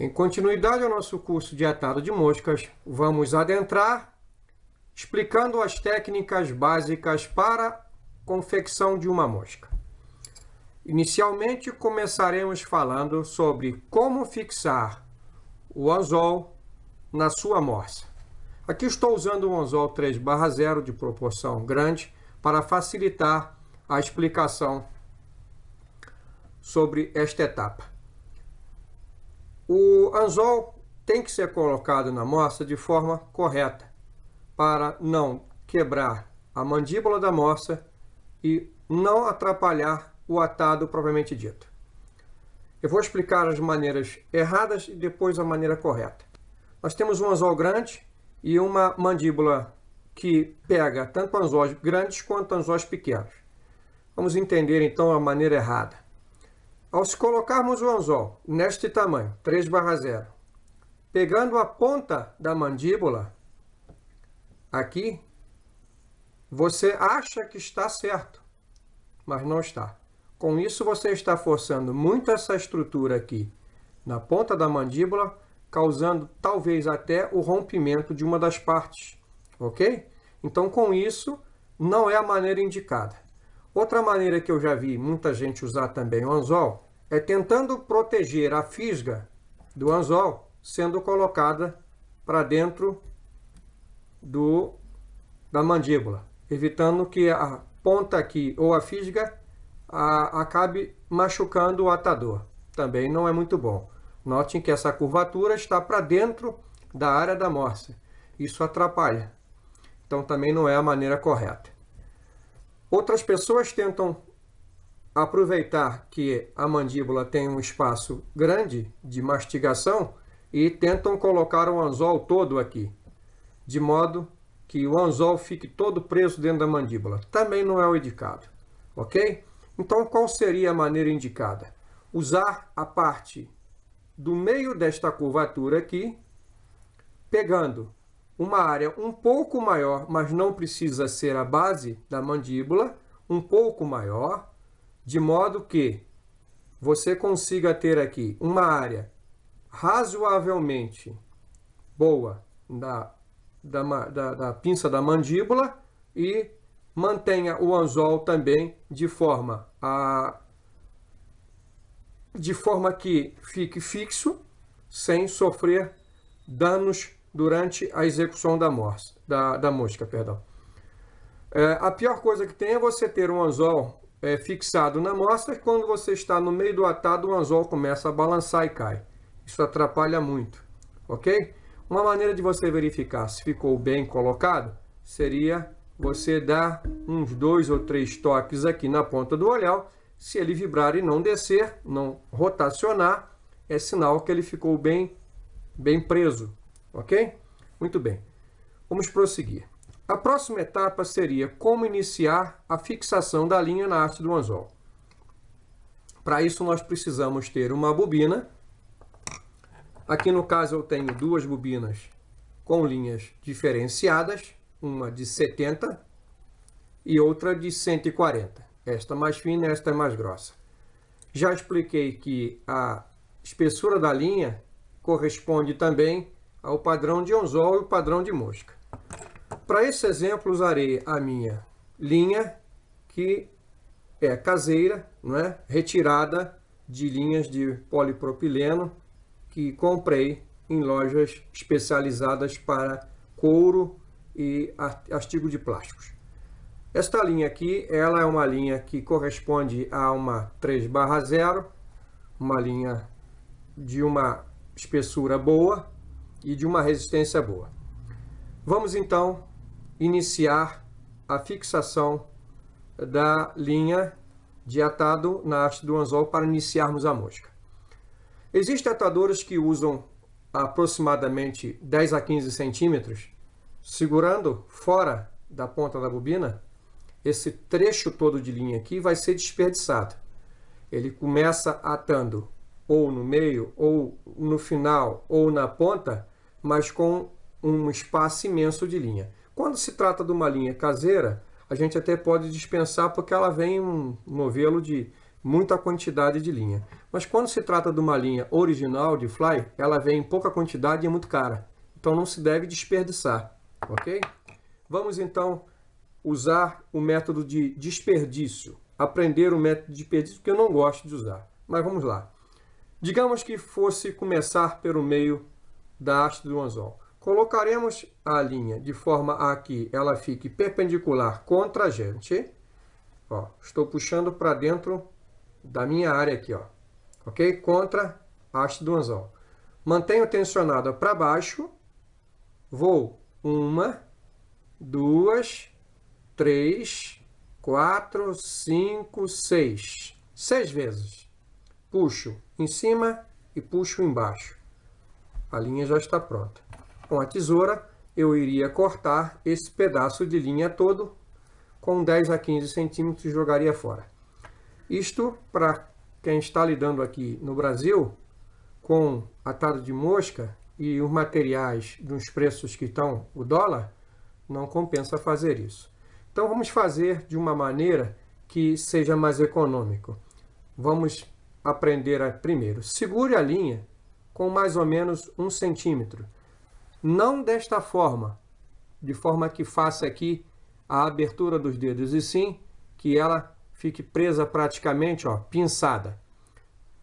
Em continuidade ao nosso curso de atado de moscas, vamos adentrar explicando as técnicas básicas para confecção de uma mosca. Inicialmente, começaremos falando sobre como fixar o anzol na sua morsa. Aqui estou usando um anzol 3/0 de proporção grande para facilitar a explicação sobre esta etapa. O anzol tem que ser colocado na morsa de forma correta, para não quebrar a mandíbula da morsa e não atrapalhar o atado propriamente dito. Eu vou explicar as maneiras erradas e depois a maneira correta. Nós temos um anzol grande e uma mandíbula que pega tanto anzóis grandes quanto anzóis pequenos. Vamos entender então a maneira errada. Ao se colocarmos o anzol neste tamanho, 3/0, pegando a ponta da mandíbula aqui, você acha que está certo, mas não está. Com isso, você está forçando muito essa estrutura aqui na ponta da mandíbula, causando talvez até o rompimento de uma das partes, ok? Então, com isso, não é a maneira indicada. Outra maneira que eu já vi muita gente usar também o anzol é tentando proteger a fisga do anzol sendo colocada para dentro da mandíbula, evitando que a ponta aqui ou a fisga acabe machucando o atador. Também não é muito bom. Notem que essa curvatura está para dentro da área da morsa. Isso atrapalha. Então também não é a maneira correta. Outras pessoas tentam aproveitar que a mandíbula tem um espaço grande de mastigação e tentam colocar o anzol todo aqui, de modo que o anzol fique todo preso dentro da mandíbula. Também não é o indicado, ok? Então, qual seria a maneira indicada? Usar a parte do meio desta curvatura aqui, pegando uma área um pouco maior, mas não precisa ser a base da mandíbula, um pouco maior, de modo que você consiga ter aqui uma área razoavelmente boa da pinça da mandíbula e mantenha o anzol também de forma que fique fixo, sem sofrer danos durante a execução da mosca. A pior coisa que tem é você ter um anzol fixado na morsa e quando você está no meio do atado, o anzol começa a balançar e cai. Isso atrapalha muito, ok? Uma maneira de você verificar se ficou bem colocado seria você dar uns 2 ou 3 toques aqui na ponta do olhal. Se ele vibrar e não descer, não rotacionar, é sinal que ele ficou bem preso. Ok? Muito bem. Vamos prosseguir. A próxima etapa seria como iniciar a fixação da linha na haste do anzol. Para isso, nós precisamos ter uma bobina. Aqui, no caso, eu tenho 2 bobinas com linhas diferenciadas, uma de 70 e outra de 140. Esta mais fina e esta mais grossa. Já expliquei que a espessura da linha corresponde também ao padrão de anzol e o padrão de mosca. Para esse exemplo, usarei a minha linha, que é caseira, não é? Retirada de linhas de polipropileno que comprei em lojas especializadas para couro e artigo de plásticos. Esta linha aqui, ela é uma linha que corresponde a uma 3/0, uma linha de uma espessura boa e de uma resistência boa. Vamos então iniciar a fixação da linha de atado na haste do anzol para iniciarmos a mosca. Existem atadores que usam aproximadamente 10 a 15 centímetros, segurando fora da ponta da bobina. Esse trecho todo de linha aqui vai ser desperdiçado. Ele começa atando ou no meio, ou no final, ou na ponta, mas com um espaço imenso de linha. Quando se trata de uma linha caseira, a gente até pode dispensar porque ela vem um novelo de muita quantidade de linha. Mas quando se trata de uma linha original de fly, ela vem em pouca quantidade e é muito cara. Então não se deve desperdiçar, ok? Vamos então usar o método de desperdício. Aprender o método de desperdício que eu não gosto de usar. Mas vamos lá. Digamos que fosse começar pelo meio da haste do anzol. Colocaremos a linha de forma a que ela fique perpendicular contra a gente. Ó, estou puxando para dentro da minha área aqui, ó, ok? Contra a haste do anzol. Mantenho tensionada para baixo. Vou 1, 2, 3, 4, 5, 6. 6 vezes. Puxo em cima e puxo embaixo. A linha já está pronta. Com a tesoura, eu iria cortar esse pedaço de linha todo com 10 a 15 centímetros e jogaria fora. Isto, para quem está lidando aqui no Brasil, com atado de mosca e os materiais dos preços que estão o dólar, não compensa fazer isso. Então vamos fazer de uma maneira que seja mais econômico. Vamos aprender primeiro. Segure a linha com mais ou menos 1 centímetro. Não desta forma, de forma que faça aqui a abertura dos dedos, e sim que ela fique presa praticamente, ó, pinçada.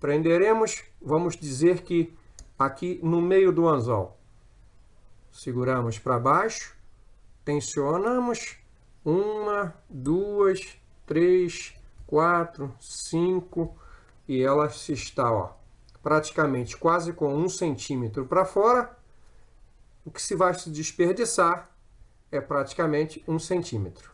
Prenderemos, vamos dizer que aqui no meio do anzol. Seguramos para baixo, tensionamos. 1, 2, 3, 4, 5 e ela se está, ó, praticamente quase com 1 centímetro para fora. O que se vai se desperdiçar é praticamente 1 centímetro.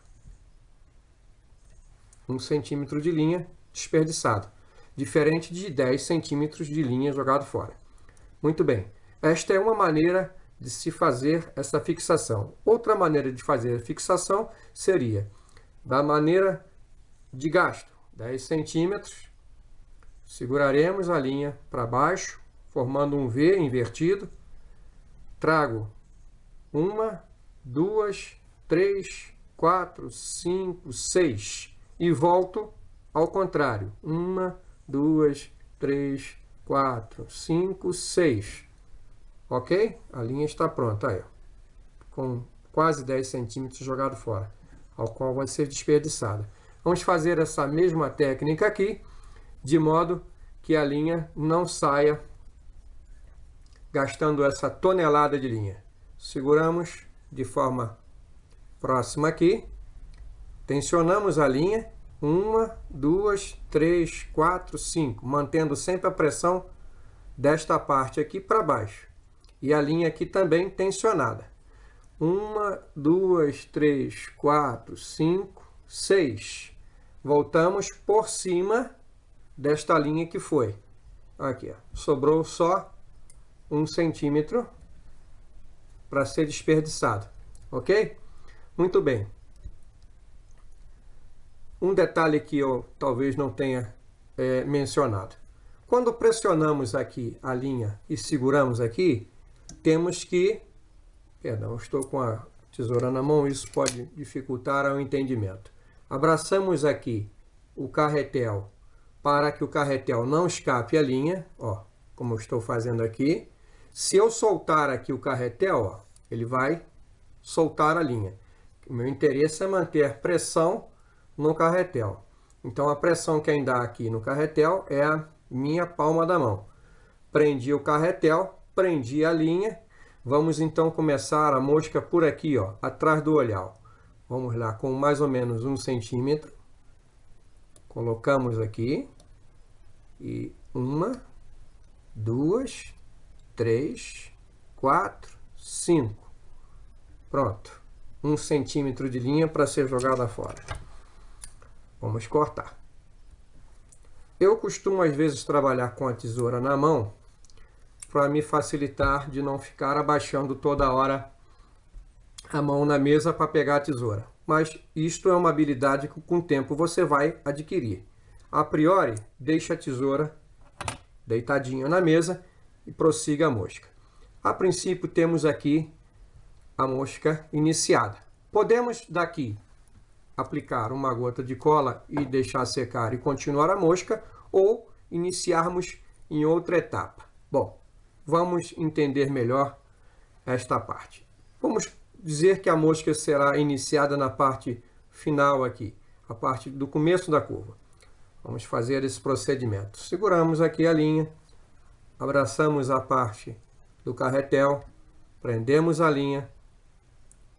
1 centímetro de linha desperdiçado, diferente de 10 centímetros de linha jogado fora. Muito bem, esta é uma maneira de se fazer essa fixação. Outra maneira de fazer a fixação seria da maneira de gasto, 10 centímetros, seguraremos a linha para baixo, formando um V invertido, trago 1, 2, 3, 4, 5, 6 e volto ao contrário, 1, 2, 3, 4, 5, 6. Ok? A linha está pronta, aí, ó, com quase 10 centímetros jogado fora, ao qual vai ser desperdiçada. Vamos fazer essa mesma técnica aqui, de modo que a linha não saia gastando essa tonelada de linha. Seguramos de forma próxima aqui, tensionamos a linha, 1, 2, 3, 4, 5, mantendo sempre a pressão desta parte aqui para baixo. E a linha aqui também tensionada. 1, 2, 3, 4, 5, 6. Voltamos por cima desta linha que foi. Aqui, ó. Sobrou só 1 centímetro para ser desperdiçado. Ok? Muito bem. Um detalhe que eu talvez não tenha mencionado. Quando pressionamos aqui a linha e seguramos aqui, temos que... Perdão, estou com a tesoura na mão, isso pode dificultar o entendimento. Abraçamos aqui o carretel para que o carretel não escape a linha, ó, como eu estou fazendo aqui. Se eu soltar aqui o carretel, ó, ele vai soltar a linha. O meu interesse é manter pressão no carretel. Então a pressão que ainda dá aqui no carretel é a minha palma da mão. Prendi o carretel, prendi a linha. Vamos então começar a mosca por aqui, ó, atrás do olhal. Vamos lá, com mais ou menos 1 centímetro. Colocamos aqui. E 1, 2, 3, 4, 5. Pronto. 1 centímetro de linha para ser jogada fora. Vamos cortar. Eu costumo às vezes trabalhar com a tesoura na mão para me facilitar de não ficar abaixando toda hora a mão na mesa para pegar a tesoura. Mas isto é uma habilidade que com o tempo você vai adquirir. A priori, deixe a tesoura deitadinha na mesa e prossiga a mosca. A princípio temos aqui a mosca iniciada. Podemos daqui aplicar uma gota de cola e deixar secar e continuar a mosca, ou iniciarmos em outra etapa. Bom, vamos entender melhor esta parte. Vamos dizer que a mosca será iniciada na parte final aqui, a parte do começo da curva. Vamos fazer esse procedimento. Seguramos aqui a linha, abraçamos a parte do carretel, prendemos a linha,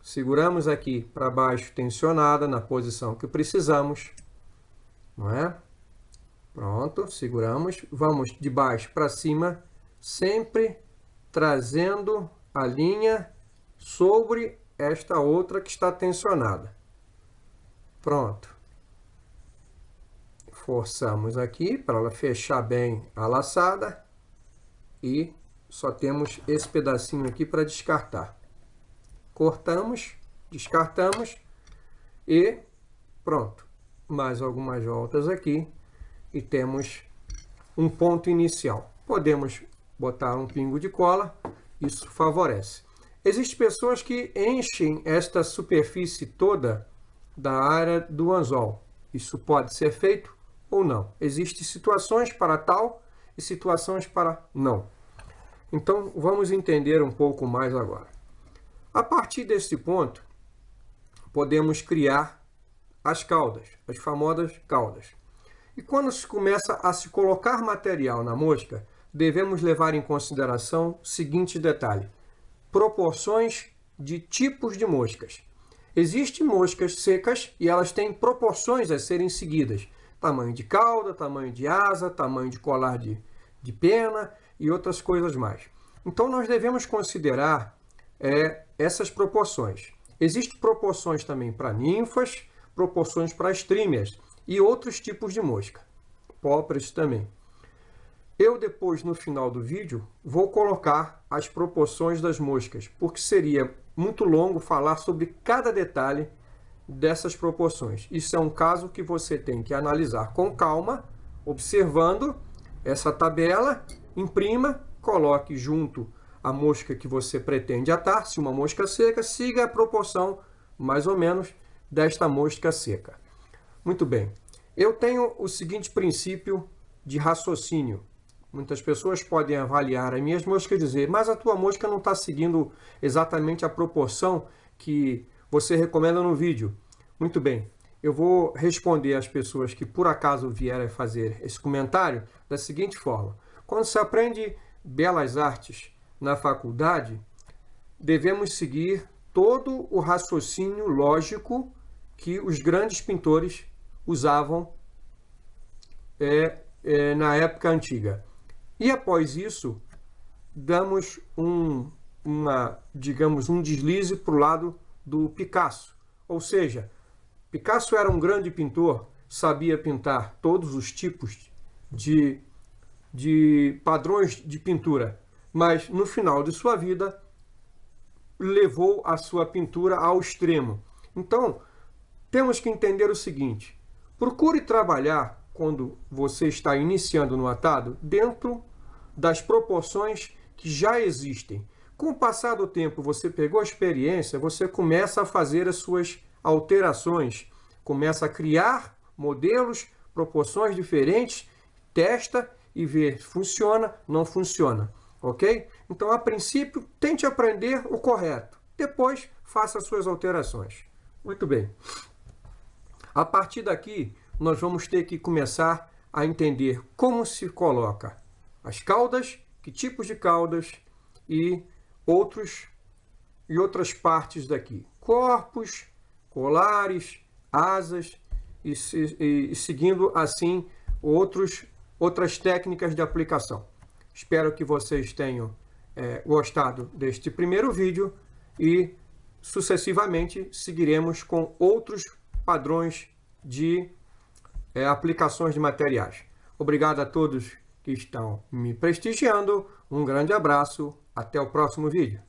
seguramos aqui para baixo tensionada na posição que precisamos, não é? Pronto, seguramos, vamos de baixo para cima, sempre trazendo a linha sobre esta outra que está tensionada. Pronto. Forçamos aqui para ela fechar bem a laçada e só temos esse pedacinho aqui para descartar. Cortamos, descartamos e pronto. Mais algumas voltas aqui e temos um ponto inicial. Podemos botar um pingo de cola, isso favorece. Existem pessoas que enchem esta superfície toda da área do anzol. Isso pode ser feito ou não. Existem situações para tal e situações para não. Então, vamos entender um pouco mais agora. A partir desse ponto, podemos criar as caudas, as famosas caudas. E quando se começa a se colocar material na mosca, devemos levar em consideração o seguinte detalhe: proporções de tipos de moscas. Existem moscas secas e elas têm proporções a serem seguidas. Tamanho de cauda, tamanho de asa, tamanho de colar de pena e outras coisas mais. Então nós devemos considerar essas proporções. Existem proporções também para ninfas, proporções para streamers e outros tipos de mosca. Póperes também. Eu depois, no final do vídeo, vou colocar as proporções das moscas, porque seria muito longo falar sobre cada detalhe dessas proporções. Isso é um caso que você tem que analisar com calma, observando essa tabela, imprima, coloque junto a mosca que você pretende atar. Se uma mosca seca, siga a proporção mais ou menos desta mosca seca. Muito bem. Eu tenho o seguinte princípio de raciocínio. Muitas pessoas podem avaliar as minhas moscas e dizer: mas a tua mosca não está seguindo exatamente a proporção que você recomenda no vídeo. Muito bem, eu vou responder às pessoas que por acaso vierem fazer esse comentário da seguinte forma: quando se aprende belas artes na faculdade, devemos seguir todo o raciocínio lógico que os grandes pintores usavam na época antiga. E após isso, damos digamos, um deslize para o lado do Picasso. Ou seja, Picasso era um grande pintor, sabia pintar todos os tipos de padrões de pintura, mas no final de sua vida levou a sua pintura ao extremo. Então, temos que entender o seguinte: procure trabalhar, quando você está iniciando no atado, dentro das proporções que já existem. Com o passar do tempo, você pegou a experiência, você começa a fazer as suas alterações, começa a criar modelos, proporções diferentes, testa e vê se funciona, não funciona, ok? Então, a princípio, tente aprender o correto. Depois, faça as suas alterações. Muito bem. A partir daqui, nós vamos ter que começar a entender como se coloca as caudas, que tipos de caudas e outras partes daqui. Corpos, colares, asas e seguindo assim outras técnicas de aplicação. Espero que vocês tenham gostado deste primeiro vídeo e sucessivamente seguiremos com outros padrões de aplicações de materiais. Obrigado a todos que estão me prestigiando. Um grande abraço. Até o próximo vídeo.